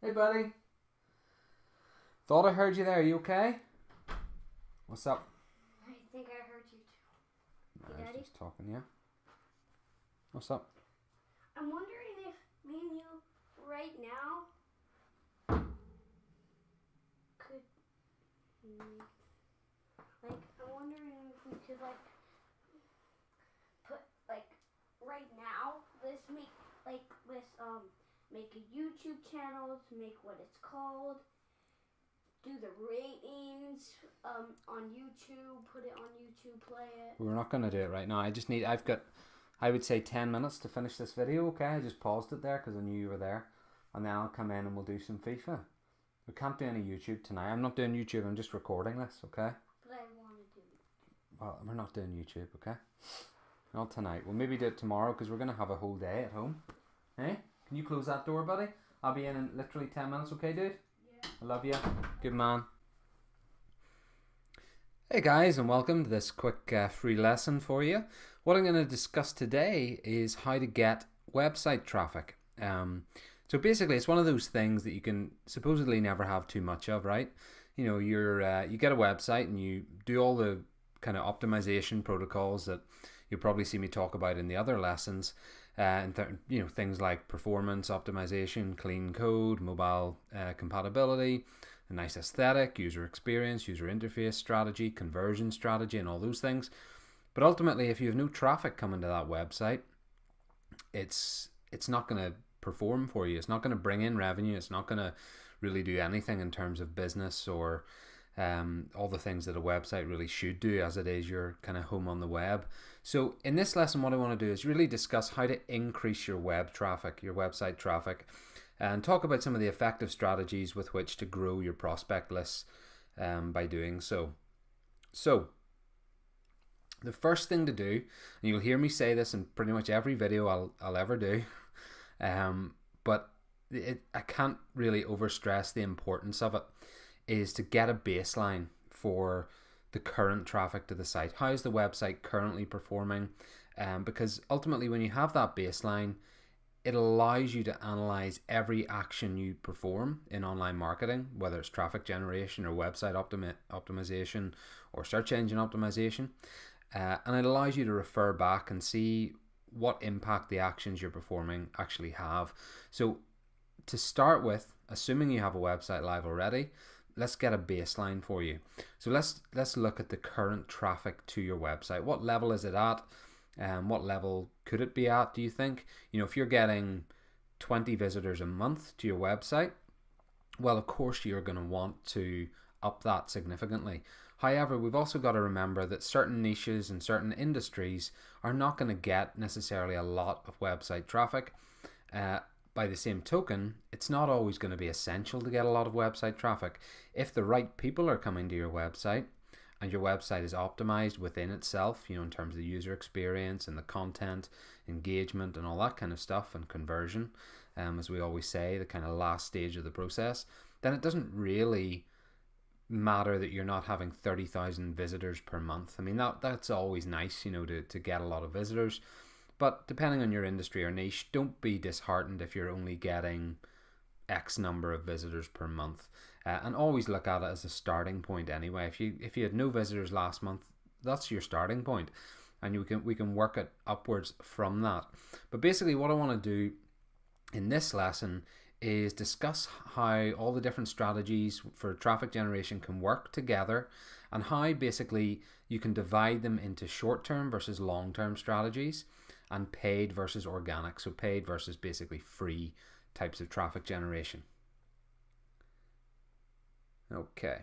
Hey, buddy. Thought I heard you there. Are you okay? What's up? I think I heard you too. No, Hey, I was Daddy? just talking, yeah. What's up? I'm wondering if me and you right now could, I'm wondering if we could, put, right now, make a YouTube channel to make what it's called, do the ratings, on YouTube, put it on YouTube, play it. We're not going to do it right now. I've got, I would say 10 minutes to finish this video, okay? I just paused it there because I knew you were there. And then I'll come in and we'll do some FIFA. We can't do any YouTube tonight. I'm not doing YouTube, I'm just recording this, okay? But I want to do it. Well, we're not doing YouTube, okay? Not tonight. We'll maybe do it tomorrow because we're going to have a whole day at home. Hey? Can you close that door, buddy? I'll be in literally 10 minutes, okay, dude? Yeah. I love you. Good man. Hey guys, and welcome to this quick free lesson for you. What I'm going to discuss today is how to get website traffic. So basically, it's one of those things that you can supposedly never have too much of, right? You know, you get a website and you do all the kind of optimization protocols that you'll probably see me talk about in the other lessons. Things like performance optimization, clean code, mobile compatibility, a nice aesthetic, user experience, user interface strategy, conversion strategy, and all those things. But ultimately, if you have no traffic coming to that website, it's not going to perform for you. It's not going to bring in revenue. It's not going to really do anything in terms of business or all the things that a website really should do, as it is your kind of home on the web. So in this lesson, what I want to do is really discuss how to increase your web traffic, your website traffic, and talk about some of the effective strategies with which to grow your prospect lists by doing so. So the first thing to do, and you'll hear me say this in pretty much every video I'll ever do, but I can't really overstress the importance of it, is to get a baseline for the current traffic to the site. How is the website currently performing? Because ultimately, when you have that baseline, it allows you to analyze every action you perform in online marketing, whether it's traffic generation or website optimization or search engine optimization. And it allows you to refer back and see what impact the actions you're performing actually have. So to start with, assuming you have a website live already, let's get a baseline for you. So let's look at the current traffic to your website. What level is it at? What level could it be at, do you think? You know, if you're getting 20 visitors a month to your website, well, of course you're going to want to up that significantly. However, we've also got to remember that certain niches and certain industries are not going to get necessarily a lot of website traffic. By the same token, it's not always going to be essential to get a lot of website traffic. If the right people are coming to your website and your website is optimized within itself, you know, in terms of the user experience and the content, engagement and all that kind of stuff, and conversion, as we always say, the kind of last stage of the process, then it doesn't really matter that you're not having 30,000 visitors per month. I mean, that's always nice, you know, to get a lot of visitors. But depending on your industry or niche, don't be disheartened if you're only getting X number of visitors per month, and always look at it as a starting point anyway. If you had no visitors last month, that's your starting point, and we can work it upwards from that. But basically, what I want to do in this lesson is discuss how all the different strategies for traffic generation can work together, and how basically you can divide them into short-term versus long-term strategies, and paid versus organic. So paid versus basically free types of traffic generation. Okay.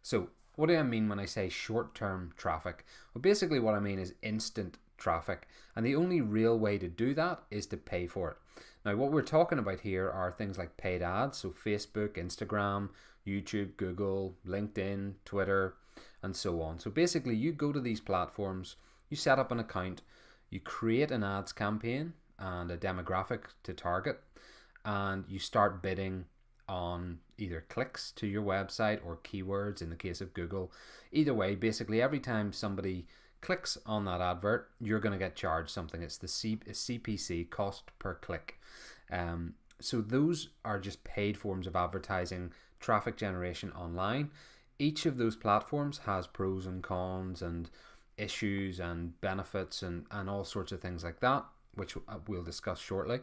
So what do I mean when I say short-term traffic? Well, basically what I mean is instant traffic. And the only real way to do that is to pay for it. Now, what we're talking about here are things like paid ads. So Facebook, Instagram, YouTube, Google, LinkedIn, Twitter, and so on. So basically you go to these platforms, you set up an account, you create an ads campaign and a demographic to target, and you start bidding on either clicks to your website or keywords in the case of Google. Either way, basically every time somebody clicks on that advert, you're going to get charged something. It's the CPC, cost per click. So those are just paid forms of advertising traffic generation online. Each of those platforms has pros and cons and issues and benefits and all sorts of things like that, which we'll discuss shortly.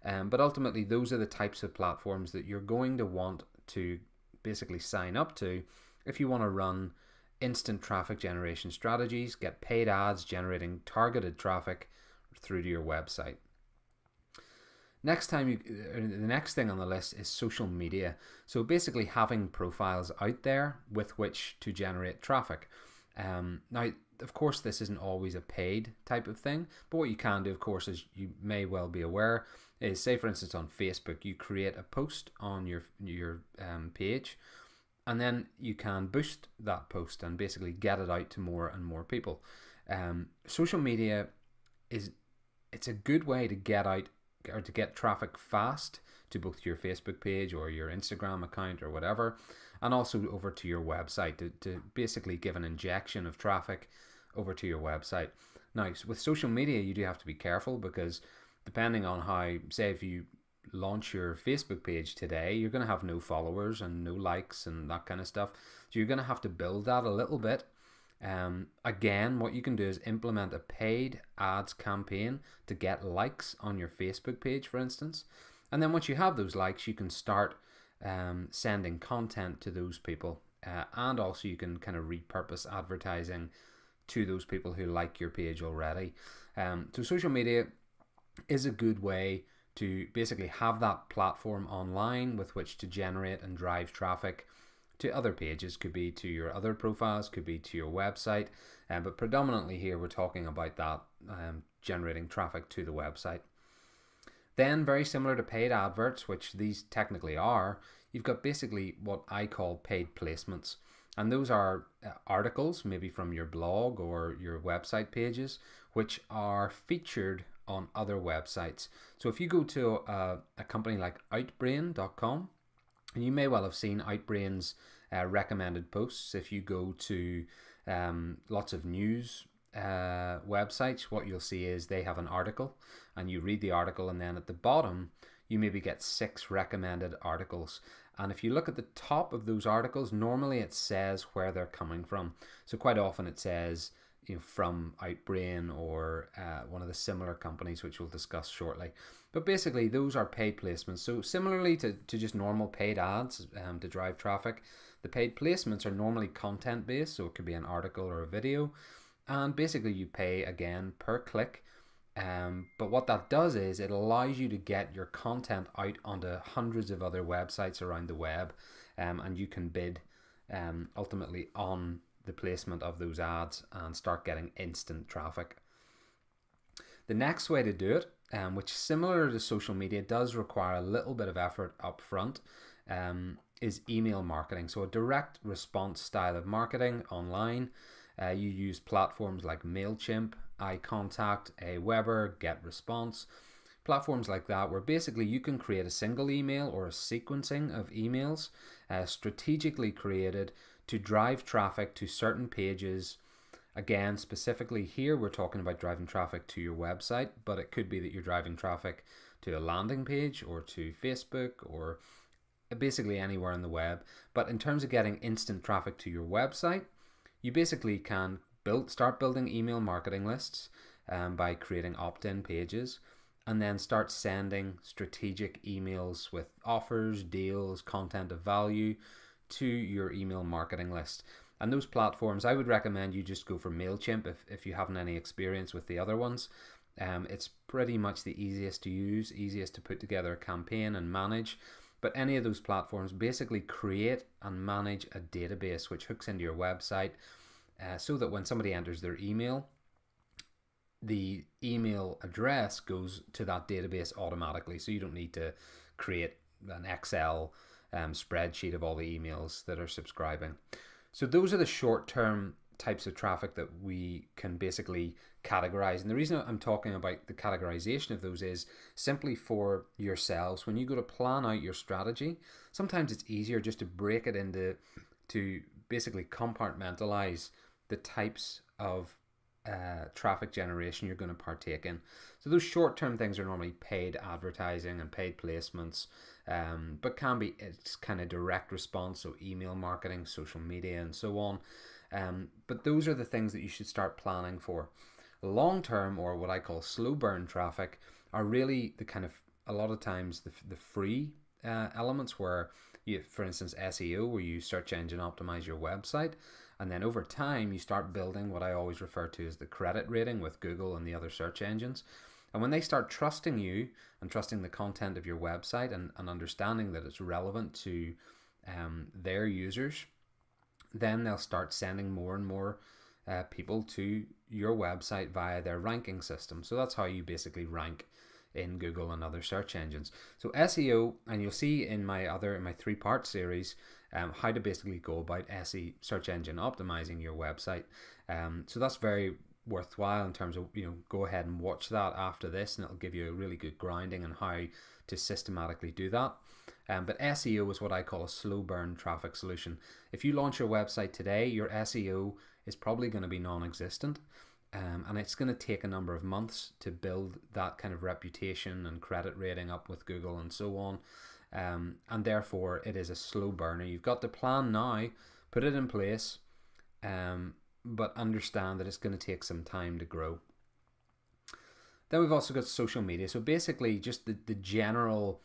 But ultimately, those are the types of platforms that you're going to want to basically sign up to if you want to run instant traffic generation strategies, get paid ads generating targeted traffic through to your website. The next thing on the list is social media. So basically having profiles out there with which to generate traffic. Now, of course, this isn't always a paid type of thing, but what you can do, of course, as you may well be aware, is say, for instance, on Facebook, you create a post on your page, and then you can boost that post and basically get it out to more and more people. Social media it's a good way to get out or to get traffic fast to both your Facebook page or your Instagram account or whatever, and also over to your website to basically give an injection of traffic over to your website. Now, with social media, you do have to be careful because depending on how, say, if you launch your Facebook page today, you're going to have no followers and no likes and that kind of stuff. So you're going to have to build that a little bit. Again, what you can do is implement a paid ads campaign to get likes on your Facebook page, for instance. And then once you have those likes, you can start sending content to those people. And also you can kind of repurpose advertising to those people who like your page already. So social media is a good way to basically have that platform online with which to generate and drive traffic to other pages. Could be to your other profiles, could be to your website, but predominantly here we're talking about that generating traffic to the website. Then, very similar to paid adverts, which these technically are, you've got basically what I call paid placements, and those are articles maybe from your blog or your website pages which are featured on other websites. So if you go to a company like Outbrain.com, and you may well have seen Outbrain's recommended posts. If you go to lots of news websites, what you'll see is they have an article and you read the article, and then at the bottom you maybe get 6 recommended articles. And if you look at the top of those articles, normally it says where they're coming from. So quite often it says, you know, from Outbrain or one of the similar companies, which we'll discuss shortly. But basically those are paid placements. So similarly to just normal paid ads to drive traffic, the paid placements are normally content based, so it could be an article or a video, and basically you pay again per click. But what that does is it allows you to get your content out onto hundreds of other websites around the web, and you can bid ultimately on the placement of those ads and start getting instant traffic. The next way to do it, which similar to social media does require a little bit of effort up front, is email marketing. So a direct response style of marketing online. You use platforms like MailChimp, iContact, Aweber, GetResponse, platforms like that, where basically you can create a single email or a sequencing of emails strategically created to drive traffic to certain pages. Again, specifically here we're talking about driving traffic to your website, but it could be that you're driving traffic to a landing page or to Facebook or basically anywhere on the web. But in terms of getting instant traffic to your website, you basically can start building email marketing lists by creating opt-in pages, and then start sending strategic emails with offers, deals, content of value to your email marketing list. And those platforms, I would recommend you just go for MailChimp if you haven't any experience with the other ones. It's pretty much the easiest to use, easiest to put together a campaign and manage. But any of those platforms basically create and manage a database which hooks into your website so that when somebody enters their email, the email address goes to that database automatically. So you don't need to create an Excel spreadsheet of all the emails that are subscribing. So those are the short-term types of traffic that we can basically categorize. And the reason I'm talking about the categorization of those is simply for yourselves. When you go to plan out your strategy, sometimes it's easier just to break it to basically compartmentalize the types of traffic generation you're going to partake in. So those short-term things are normally paid advertising and paid placements, but it's kind of direct response, so email marketing, social media, and so on. But those are the things that you should start planning for. Long-term, or what I call slow burn traffic, are really the kind of, a lot of times, the free elements where you, for instance, SEO, where you search engine optimize your website, and then over time you start building what I always refer to as the credit rating with Google and the other search engines. And when they start trusting you and trusting the content of your website and understanding that it's relevant to their users, then they'll start sending more and more people to your website via their ranking system. So that's how you basically rank in Google and other search engines. So SEO, and you'll see in my 3-part series, how to basically go about search engine optimizing your website. So that's very worthwhile in terms of, go ahead and watch that after this, and it'll give you a really good grounding on how to systematically do that. But SEO is what I call a slow burn traffic solution. If you launch your website today, your SEO is probably going to be non-existent. And it's going to take a number of months to build that kind of reputation and credit rating up with Google and so on. And therefore, it is a slow burner. You've got to plan now, put it in place, but understand that it's going to take some time to grow. Then we've also got social media. So basically, just the general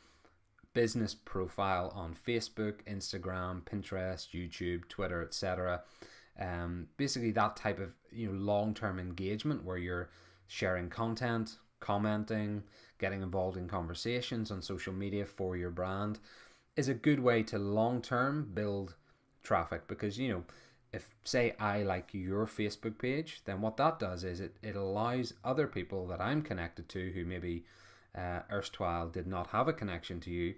business profile on Facebook, Instagram, Pinterest, YouTube, Twitter, etc. Basically that type of long-term engagement where you're sharing content, commenting, getting involved in conversations on social media for your brand is a good way to long-term build traffic. Because if, say, I like your Facebook page, then what that does is it allows other people that I'm connected to who maybe erstwhile did not have a connection to you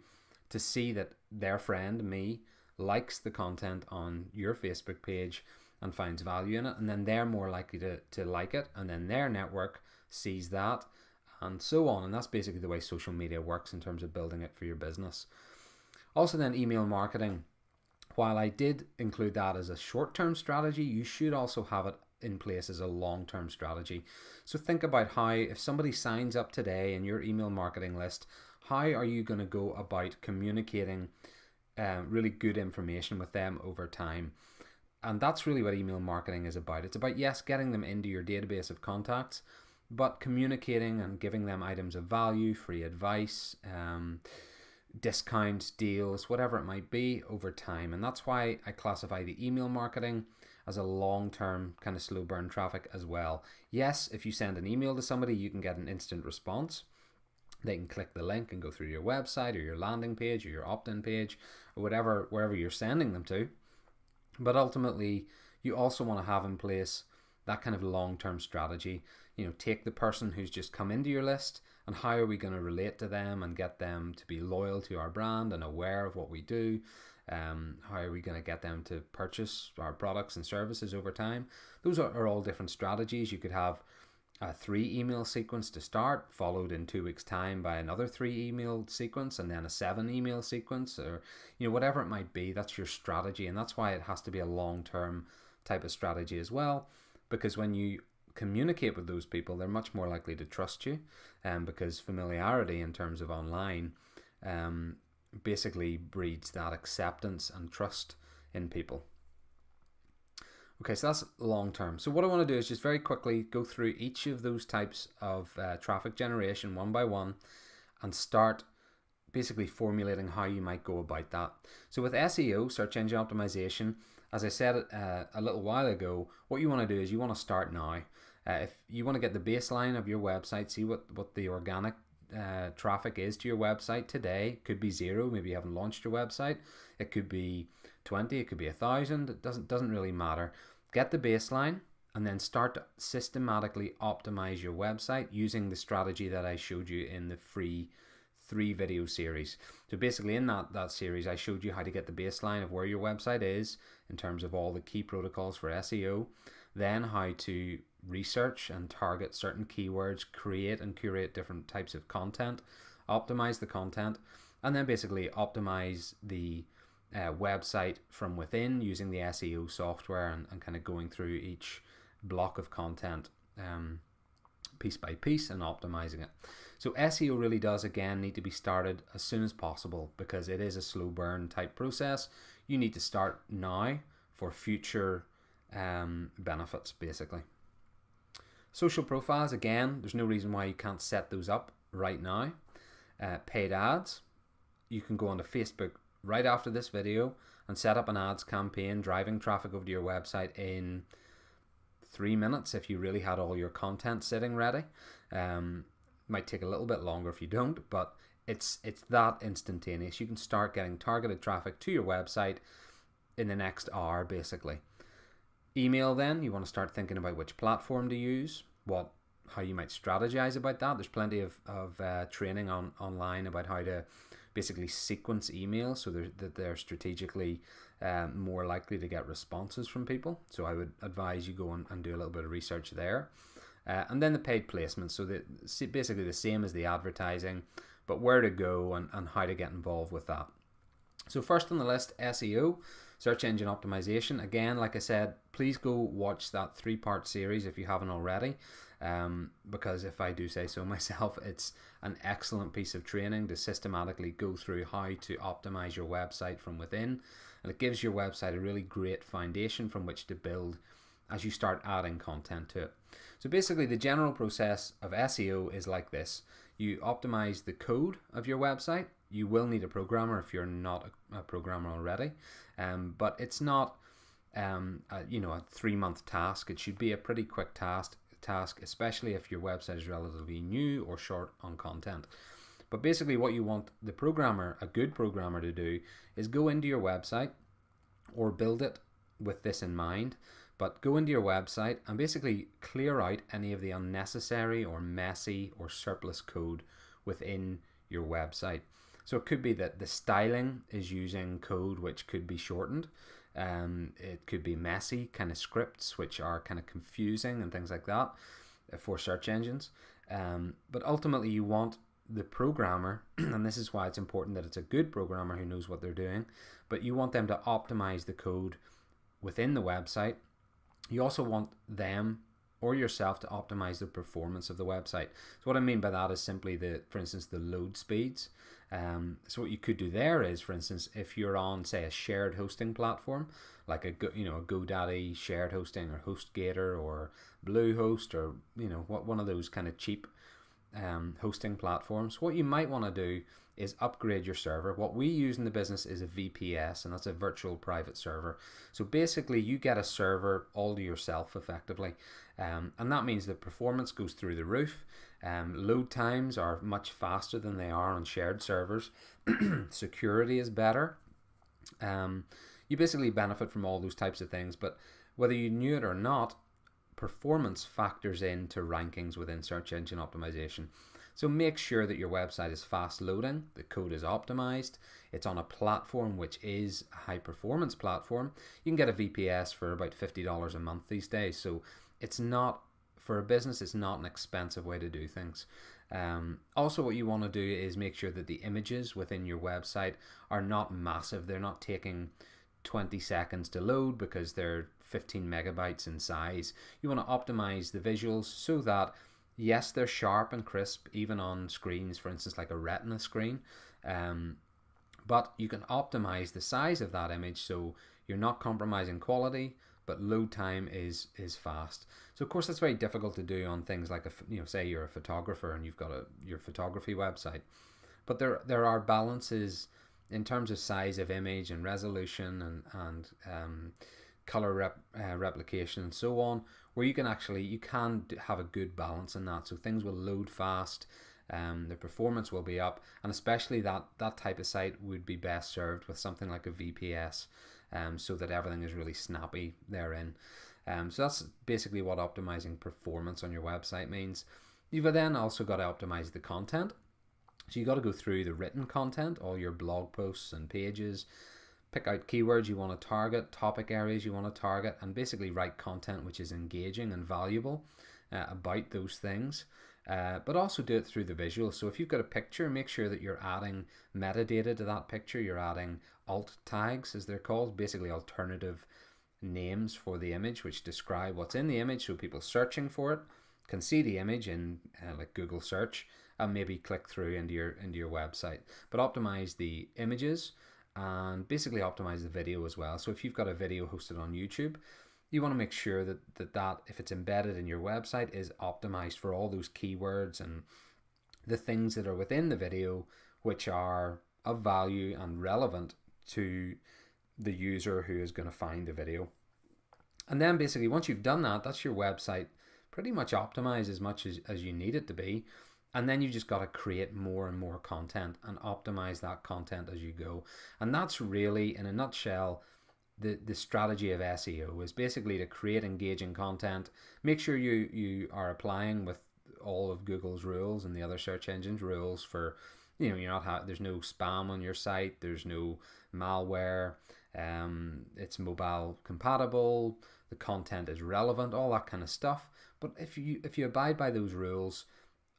to see that their friend, me, likes the content on your Facebook page and finds value in it, and then they're more likely to like it, and then their network sees that, and so on. And that's basically the way social media works in terms of building it for your business. Also then, email marketing. While I did include that as a short-term strategy, you should also have it in place as a long-term strategy. So think about how, if somebody signs up today in your email marketing list, how are you going to go about communicating really good information with them over time? And that's really what email marketing is about. It's about, yes, getting them into your database of contacts, but communicating and giving them items of value, free advice, discounts, deals, whatever it might be over time. And that's why I classify the email marketing as a long-term kind of slow burn traffic as well. Yes, if you send an email to somebody, you can get an instant response. They can click the link and go through your website or your landing page or your opt-in page or wherever you're sending them to. But ultimately, you also want to have in place that kind of long-term strategy. Take the person who's just come into your list, and how are we going to relate to them and get them to be loyal to our brand and aware of what we do? How are we going to get them to purchase our products and services over time? Those are all different strategies. You could have a 3 email sequence to start, followed in 2 weeks' time by another 3 email sequence, and then a 7 email sequence, or whatever it might be. That's your strategy, and that's why it has to be a long-term type of strategy as well, because when you communicate with those people, they're much more likely to trust you, because familiarity in terms of online basically breeds that acceptance and trust in people. Okay, so that's long term. So what I want to do is just very quickly go through each of those types of traffic generation one by one and start basically formulating how you might go about that. So with SEO, search engine optimization, as I said a little while ago, what you want to do is you want to start now. If you want to get the baseline of your website, see what the organic traffic is to your website today. It could be 0, maybe you haven't launched your website. It could be 20, it could be 1,000. It doesn't really matter. Get the baseline and then start to systematically optimize your website using the strategy that I showed you in the free 3 video series. So basically in that series I showed you how to get the baseline of where your website is in terms of all the key protocols for SEO, then how to research and target certain keywords, create and curate different types of content, optimize the content, and then basically optimize the website from within using the SEO software and kind of going through each block of content piece by piece and optimizing it. So SEO really does, again, need to be started as soon as possible because it is a slow burn type process. You need to start now for future benefits, basically. Social profiles, again, there's no reason why you can't set those up right now. Paid ads, you can go onto Facebook right after this video and set up an ads campaign driving traffic over to your website in 3 minutes if you really had all your content sitting ready. Might take a little bit longer if you don't, but it's that instantaneous. You can start getting targeted traffic to your website in the next hour, basically. Email, then you want to start thinking about which platform to use, how you might strategize about that. There's plenty of training online about how to basically sequence emails so that they're strategically more likely to get responses from people. So I would advise you go and do a little bit of research there. And then the paid placements, so basically the same as the advertising, but where to go and how to get involved with that. So first on the list, SEO, search engine optimization. Again, like I said, please go watch that 3-part series if you haven't already, because if I do say so myself, it's an excellent piece of training to systematically go through how to optimize your website from within, and it gives your website a really great foundation from which to build as you start adding content to it. So basically the general process of SEO is like this. You optimize the code of your website. You will need a programmer if you're not a programmer already, but it's not a 3-month task. It should be a pretty quick task, especially if your website is relatively new or short on content. But basically what you want the programmer, a good programmer, to do is go into your website or build it with this in mind. But go into your website and basically clear out any of the unnecessary or messy or surplus code within your website. So it could be that the styling is using code which could be shortened. It could be messy kind of scripts which are kind of confusing and things like that for search engines. But ultimately you want the programmer, and this is why it's important that it's a good programmer who knows what they're doing, but you want them to optimize the code within the website. You also want them or yourself to optimize the performance of the website. So what I mean by that is simply for instance, the load speeds. So what you could do there is, for instance, if you're on, say, a shared hosting platform, like a GoDaddy shared hosting or HostGator or Bluehost or one of those kind of cheap hosting platforms, what you might want to do is upgrade your server. What we use in the business is a VPS, and that's a virtual private server. So basically you get a server all to yourself effectively, and that means that performance goes through the roof. Load times are much faster than they are on shared servers. Security is better. You basically benefit from all those types of things, but whether you knew it or not, performance factors into rankings within search engine optimization. So make sure that your website is fast loading, the code is optimized, it's on a platform which is a high performance platform. You can get a VPS for about $50 a month these days, so it's not, for a business, it's not an expensive way to do things. Also what you want to do is make sure that the images within your website are not massive. They're not taking 20 seconds to load because they're 15 megabytes in size. You want to optimize the visuals so that, yes, they're sharp and crisp even on screens, for instance, like a retina screen, but you can optimize the size of that image so you're not compromising quality, but load time is fast. So of course that's very difficult to do on things like say you're a photographer and you've got your photography website, but there are balances in terms of size of image and resolution and color replication and so on, where you can have a good balance in that. So things will load fast, the performance will be up, and especially that type of site would be best served with something like a VPS, so that everything is really snappy therein. So that's basically what optimizing performance on your website means. You've then also got to optimize the content. So you got to go through the written content, all your blog posts and pages, pick out keywords you want to target, topic areas you want to target, and basically write content which is engaging and valuable about those things. But also do it through the visuals. So if you've got a picture, make sure that you're adding metadata to that picture. You're adding alt tags, as they're called, basically alternative names for the image which describe what's in the image, so people searching for it can see the image in like Google search and maybe click through into your website. But optimize the images and basically optimize the video as well. So if you've got a video hosted on YouTube, you want to make sure that if it's embedded in your website, is optimized for all those keywords and the things that are within the video which are of value and relevant to the user who is going to find the video. And then basically once you've done that, that's your website pretty much optimized as much as you need it to be. And then you just got to create more and more content and optimize that content as you go. And that's really, in a nutshell, the strategy of SEO is basically to create engaging content. Make sure you are applying with all of Google's rules and the other search engines rules for, you're not there's no spam on your site, there's no malware, it's mobile compatible, the content is relevant, all that kind of stuff. But if you abide by those rules,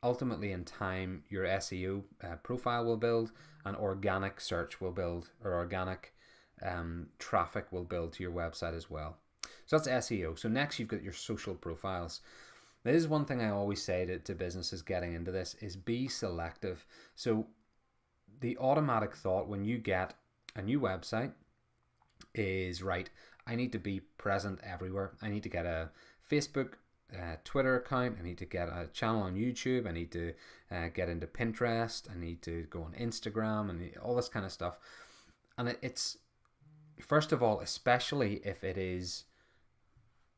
ultimately in time your SEO profile will build, and organic search will build, or organic traffic will build to your website as well. So that's SEO. So next you've got your social profiles. This is one thing I always say to businesses getting into this, is be selective. So the automatic thought when you get a new website is, right, I need to be present everywhere. I need to get a Facebook, Twitter account. I need to get a channel on YouTube. I need to get into Pinterest. I need to go on Instagram and all this kind of stuff. And it's, first of all, especially if it is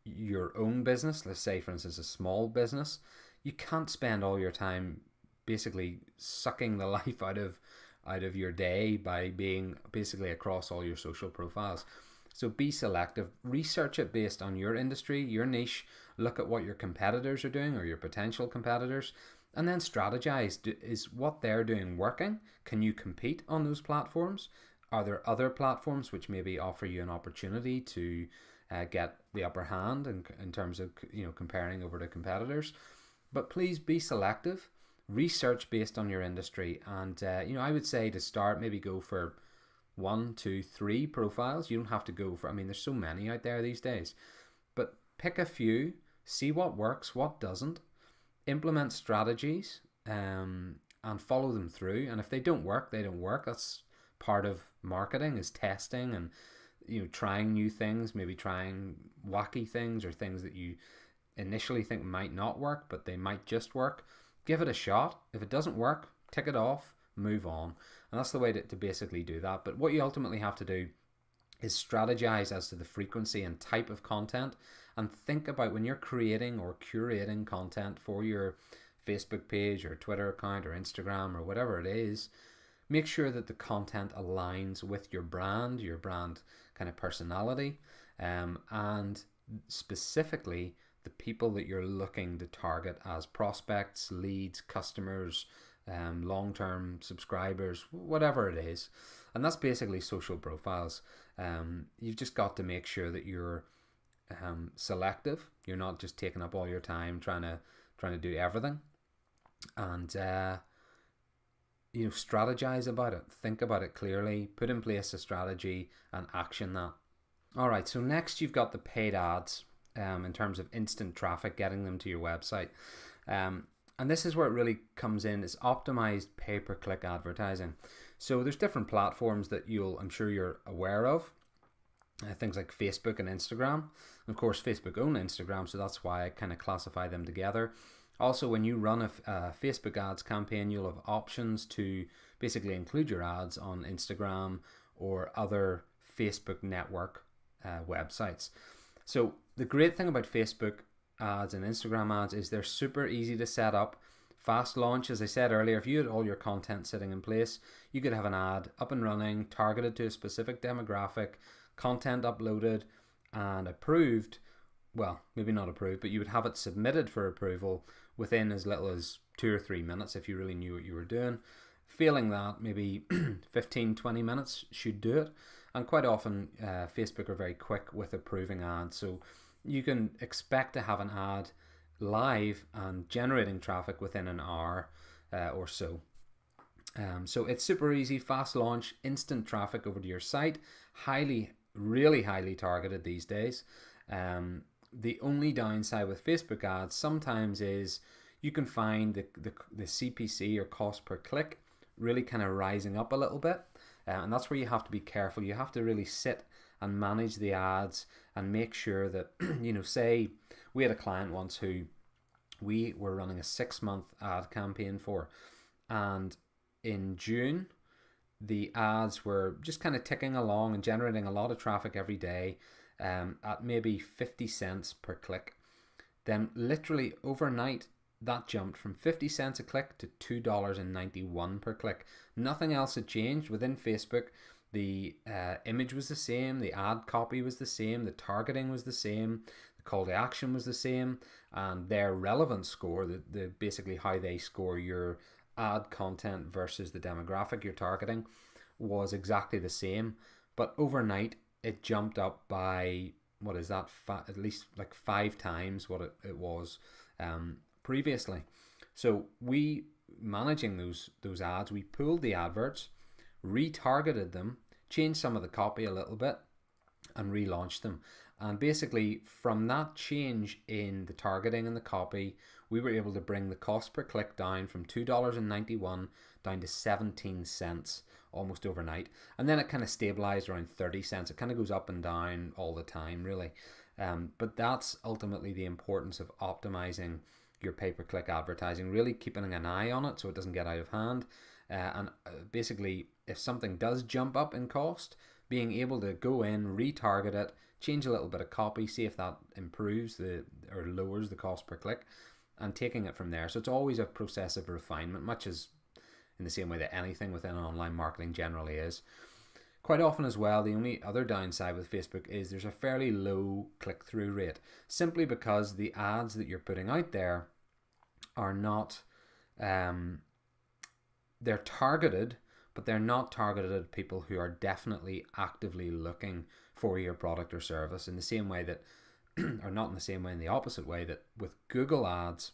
your own business, let's say for instance a small business, you can't spend all your time basically sucking the life out of your day by being basically across all your social profiles. So be selective, research it based on your industry, your niche, look at what your competitors are doing or your potential competitors, and then strategize. Is what they're doing working? Can you compete on those platforms? Are there other platforms which maybe offer you an opportunity to get the upper hand in terms of comparing over to competitors? But please be selective, research based on your industry, and I would say to start, maybe go for 1, 2, 3 profiles. You don't have to go for, there's so many out there these days, but pick a few, see what works, what doesn't, implement strategies, and follow them through. And if they don't work, they don't work. That's part of marketing, is testing and trying new things, maybe trying wacky things or things that you initially think might not work, but they might just work. Give it a shot. If it doesn't work, tick it off, move on. And that's the way to basically do that. But what you ultimately have to do is strategize as to the frequency and type of content, and think about when you're creating or curating content for your Facebook page or Twitter account or Instagram or whatever it is, make sure that the content aligns with your brand kind of personality, and specifically the people that you're looking to target as prospects, leads, customers, long-term subscribers, whatever it is. And that's basically social profiles. You've just got to make sure that you're selective. You're not just taking up all your time trying to do everything, and strategize about it, think about it clearly, put in place a strategy and action that. Alright, so next you've got the paid ads, in terms of instant traffic, getting them to your website. And this is where it really comes in, is optimized pay-per-click advertising. So there's different platforms that I'm sure you're aware of. Things like Facebook and Instagram. Of course, Facebook own Instagram, so that's why I kind of classify them together. Also, when you run a Facebook ads campaign, you'll have options to basically include your ads on Instagram or other Facebook network websites. So the great thing about Facebook ads and Instagram ads is they're super easy to set up. Fast launch, as I said earlier, if you had all your content sitting in place, you could have an ad up and running, targeted to a specific demographic, content uploaded and approved. Well, maybe not approved, but you would have it submitted for approval within as little as 2 or 3 minutes if you really knew what you were doing. Failing that, maybe 15-20 minutes should do it. And quite often Facebook are very quick with approving ads, so you can expect to have an ad live and generating traffic within an hour or so. So it's super easy, fast launch, instant traffic over to your site, really highly targeted these days. The only downside with Facebook ads sometimes is you can find the CPC, or cost per click, really kind of rising up a little bit. And that's where you have to be careful. You have to really sit and manage the ads and make sure that, say we had a client once who we were running a 6-month ad campaign for, and in June the ads were just kind of ticking along and generating a lot of traffic every day, at maybe 50 cents per click. Then literally overnight that jumped from 50 cents a click to $2.91 per click. Nothing else had changed within Facebook. The image was the same, the ad copy was the same, the targeting was the same, the call to action was the same, and their relevance score, the basically how they score your ad content versus the demographic you're targeting, was exactly the same. But overnight it jumped up by, what is that, at least like 5 times what it was previously. So we, managing those ads, we pulled the adverts, retargeted them, changed some of the copy a little bit, and relaunched them. And basically from that change in the targeting and the copy, we were able to bring the cost per click down from $2.91 down to 17 cents almost overnight. And then it kind of stabilized around 30 cents. It kind of goes up and down all the time, really. But that's ultimately the importance of optimizing your pay-per-click advertising, really keeping an eye on it so it doesn't get out of hand. And basically, if something does jump up in cost, being able to go in, retarget it, change a little bit of copy, see if that improves or lowers the cost per click, and taking it from there. So it's always a process of refinement, much as in the same way that anything within online marketing generally is. Quite often as well, the only other downside with Facebook is there's a fairly low click-through rate, simply because the ads that you're putting out there are not, they're targeted, but they're not targeted at people who are definitely actively looking for your product or service, in the same way that, or not in the same way, in the opposite way, that with Google ads,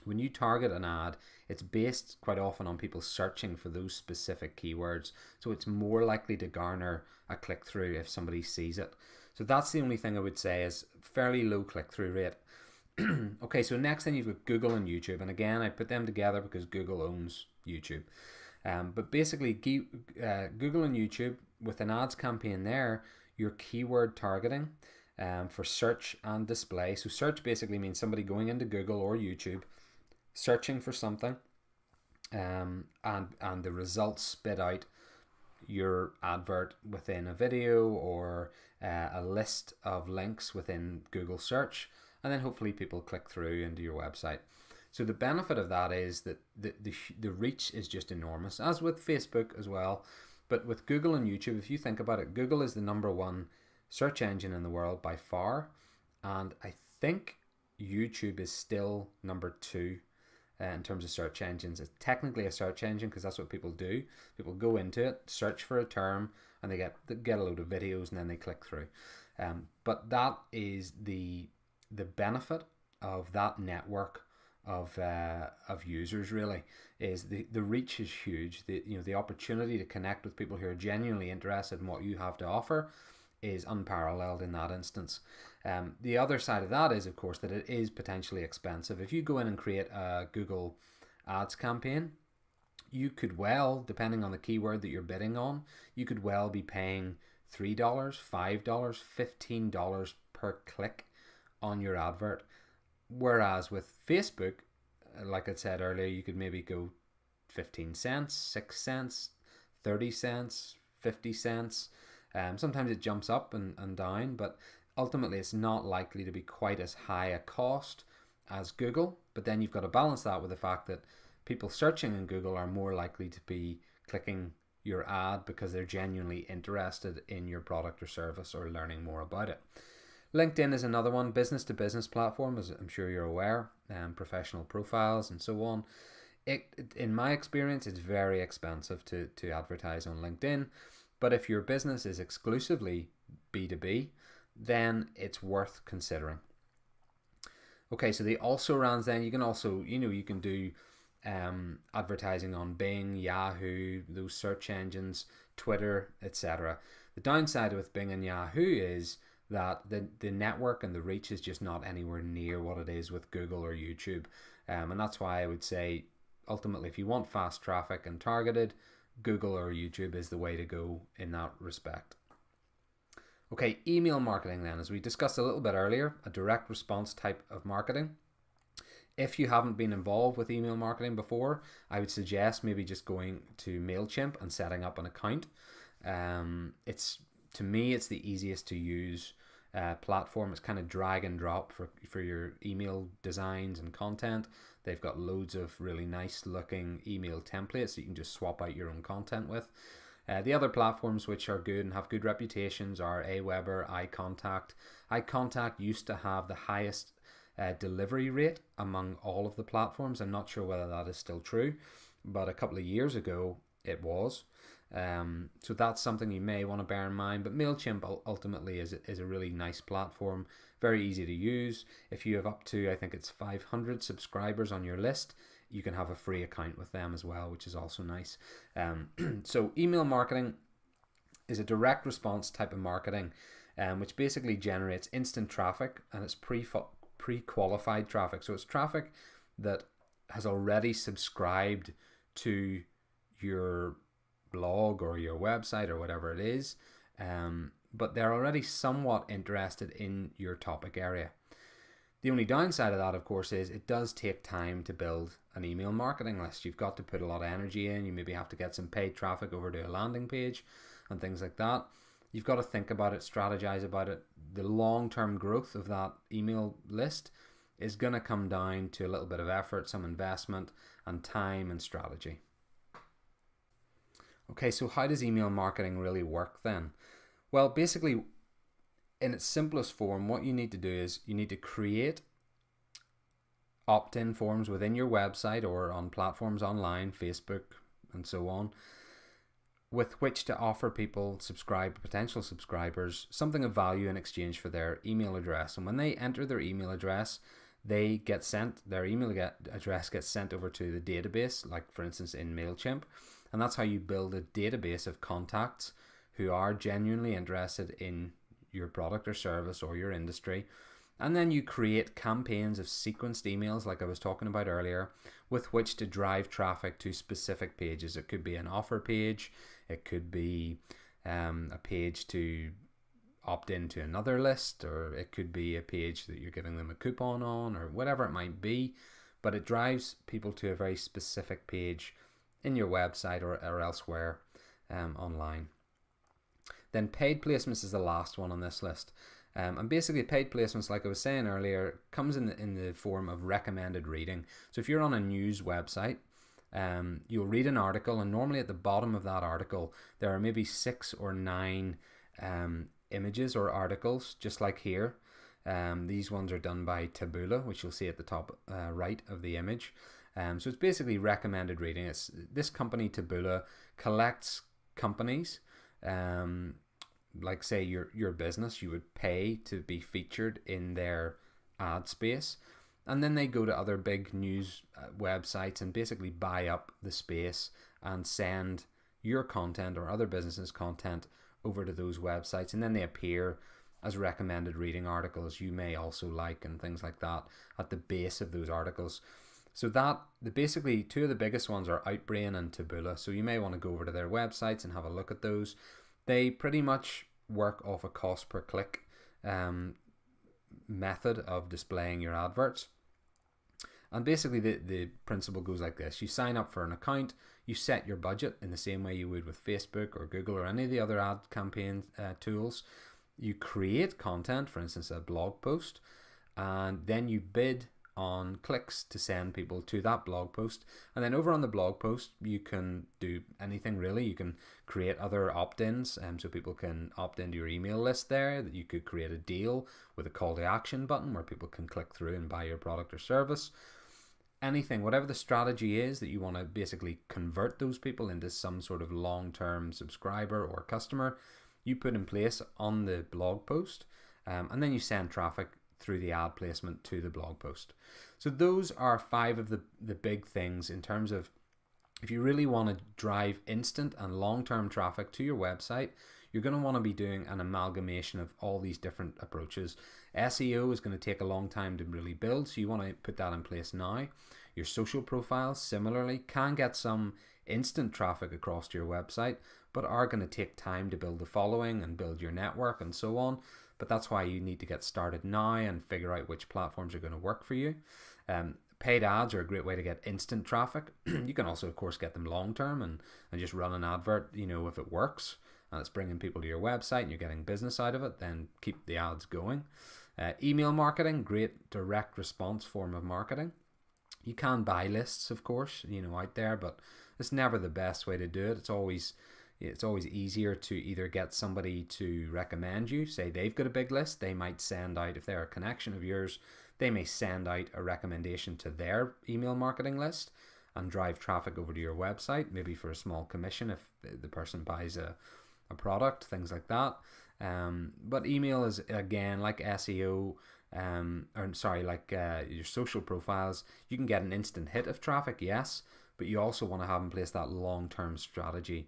when you target an ad, it's based quite often on people searching for those specific keywords. So it's more likely to garner a click-through if somebody sees it. So that's the only thing I would say is fairly low click-through rate. Okay, so next thing you've got Google and YouTube. And again, I put them together because Google owns YouTube. But basically, Google and YouTube, with an ads campaign there, your keyword targeting for search and display. So search basically means somebody going into Google or YouTube, searching for something, and the results spit out your advert within a video or a list of links within Google search, and then hopefully people click through into your website. So the benefit of that is that the reach is just enormous, as with Facebook as well. But with Google and YouTube, if you think about it, Google is the #1 search engine in the world by far, and I think YouTube is still #2 in terms of search engines. It's technically a search engine because that's what people do. People go into it, search for a term, and they get a load of videos, and then they click through. But that is the benefit of that network of users, really, is the reach is huge. The opportunity to connect with people who are genuinely interested in what you have to offer is unparalleled in that instance. The other side of that is, of course, that it is potentially expensive. If you go in and create a Google ads campaign, you could well, depending on the keyword that you're bidding on, you could well be paying $3, $5, $15 per click on your advert. Whereas with Facebook, like I said earlier, you could maybe go 15 cents, 6 cents, 30 cents, 50 cents. Sometimes it jumps up and down, but ultimately it's not likely to be quite as high a cost as Google. But then you've got to balance that with the fact that people searching in Google are more likely to be clicking your ad because they're genuinely interested in your product or service or learning more about it. LinkedIn is another one, business-to-business platform, as I'm sure you're aware, professional profiles and so on. In my experience, it's very expensive to advertise on LinkedIn, but if your business is exclusively B2B, then it's worth considering. Okay, so the also-rans then, you can also, you can do advertising on Bing, Yahoo, those search engines, Twitter, etc. The downside with Bing and Yahoo is that the network and the reach is just not anywhere near what it is with Google or YouTube. And that's why I would say, ultimately, if you want fast traffic and targeted, Google or YouTube is the way to go in that respect. Okay, email marketing then, as we discussed a little bit earlier, a direct response type of marketing. If you haven't been involved with email marketing before, I would suggest maybe just going to MailChimp and setting up an account. To me, it's the easiest to use platform. It's kind of drag and drop for your email designs and content. They've got loads of really nice looking email templates that you can just swap out your own content with. The other platforms which are good and have good reputations are Aweber, iContact. iContact used to have the highest delivery rate among all of the platforms. I'm not sure whether that is still true, but a couple of years ago it was. So that's something you may want to bear in mind. But MailChimp ultimately is a really nice platform, very easy to use. If you have up to, I think it's 500 subscribers on your list, you can have a free account with them as well, which is also nice. So email marketing is a direct response type of marketing, which basically generates instant traffic, and it's pre-qualified traffic. So it's traffic that has already subscribed to your blog or your website or whatever it is, but they're already somewhat interested in your topic area. The only downside of that, of course, is it does take time to build an email marketing list. You've got to put a lot of energy in. You maybe have to get some paid traffic over to a landing page and things like that. You've got to think about it, strategize about it. The long-term growth of that email list is going to come down to a little bit of effort, some investment, and time and strategy. Okay, so how does email marketing really work then? Well, basically, in its simplest form, what you need to do is you need to create opt-in forms within your website or on platforms online, Facebook and so on, with which to offer people, potential subscribers, something of value in exchange for their email address. And when they enter their email address, their email address gets sent over to the database, like for instance in MailChimp. And that's how you build a database of contacts who are genuinely interested in your product or service or your industry. And then you create campaigns of sequenced emails, like I was talking about earlier, with which to drive traffic to specific pages. It could be an offer page, it could be a page to opt into another list, or it could be a page that you're giving them a coupon on, or whatever it might be. But it drives people to a very specific page in your website or elsewhere online. Then paid placements is the last one on this list. And basically paid placements, like I was saying earlier, comes in the form of recommended reading. So if you're on a news website, you'll read an article, and normally at the bottom of that article there are maybe 6 or 9 images or articles, just like here. These ones are done by Taboola, which you'll see at the top right of the image. So it's basically recommended reading. It's this company Taboola collects companies, like say your business, you would pay to be featured in their ad space, and then they go to other big news websites and basically buy up the space and send your content or other businesses' content over to those websites, and then they appear as recommended reading articles you may also like and things like that at the base of those articles. So basically two of the biggest ones are Outbrain and Taboola. So you may want to go over to their websites and have a look at those. They pretty much work off a cost per click method of displaying your adverts. And basically the principle goes like this. You sign up for an account, you set your budget in the same way you would with Facebook or Google or any of the other ad campaign tools. You create content, for instance a blog post, and then you bid on clicks to send people to that blog post. And then over on the blog post you can do anything really. You can create other opt-ins, so people can opt into your email list there. That you could create a deal with a call to action button where people can click through and buy your product or service. Anything, whatever the strategy is that you want to basically convert those people into some sort of long-term subscriber or customer, you put in place on the blog post, and then you send traffic through the ad placement to the blog post. So those are 5 of the big things in terms of if you really want to drive instant and long-term traffic to your website, you're going to want to be doing an amalgamation of all these different approaches. SEO is going to take a long time to really build, so you want to put that in place now. Your social profiles, similarly, can get some instant traffic across to your website, but are going to take time to build the following and build your network and so on. But that's why you need to get started now and figure out which platforms are going to work for you. Paid ads are a great way to get instant traffic. You can also, of course, get them long term and just run an advert, if it works and it's bringing people to your website and you're getting business out of it, then keep the ads going. Email marketing, great direct response form of marketing. You can buy lists, of course, out there, but it's never the best way to do it. It's always easier to either get somebody to recommend you. Say they've got a big list, they might send out, if they're a connection of yours, they may send out a recommendation to their email marketing list and drive traffic over to your website, maybe for a small commission if the person buys a product, things like that. But email is, again, like SEO, your social profiles. You can get an instant hit of traffic, yes, but you also want to have in place that long-term strategy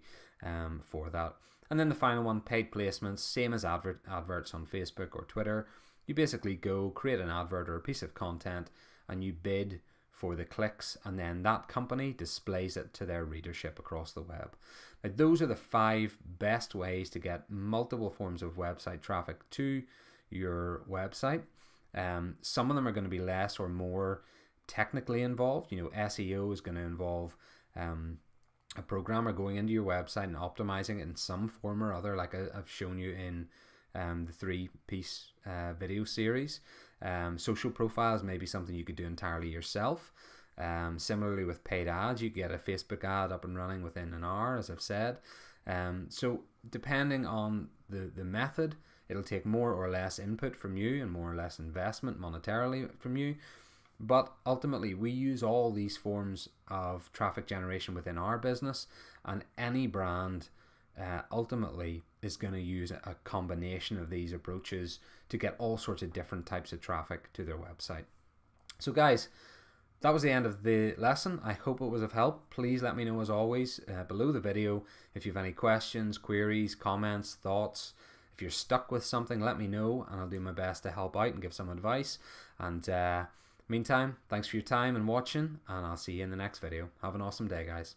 for that. And then the final one, paid placements, same as adverts on Facebook or Twitter. You basically go create an advert or a piece of content and you bid for the clicks, and then that company displays it to their readership across the web. Now, those are the 5 best ways to get multiple forms of website traffic to your website. Some of them are going to be less or more technically involved. SEO is going to involve a programmer going into your website and optimizing it in some form or other, like I've shown you in the 3-piece video series. Social profiles may be something you could do entirely yourself. Similarly with paid ads, you get a Facebook ad up and running within an hour, as I've said. So depending on the method, it'll take more or less input from you and more or less investment monetarily from you. But ultimately, we use all these forms of traffic generation within our business, and any brand ultimately is going to use a combination of these approaches to get all sorts of different types of traffic to their website. So guys, that was the end of the lesson. I hope it was of help. Please let me know, as always, below the video if you have any questions, queries, comments, thoughts. If you're stuck with something, let me know and I'll do my best to help out and give some advice. And meantime, thanks for your time and watching, and I'll see you in the next video. Have an awesome day, guys.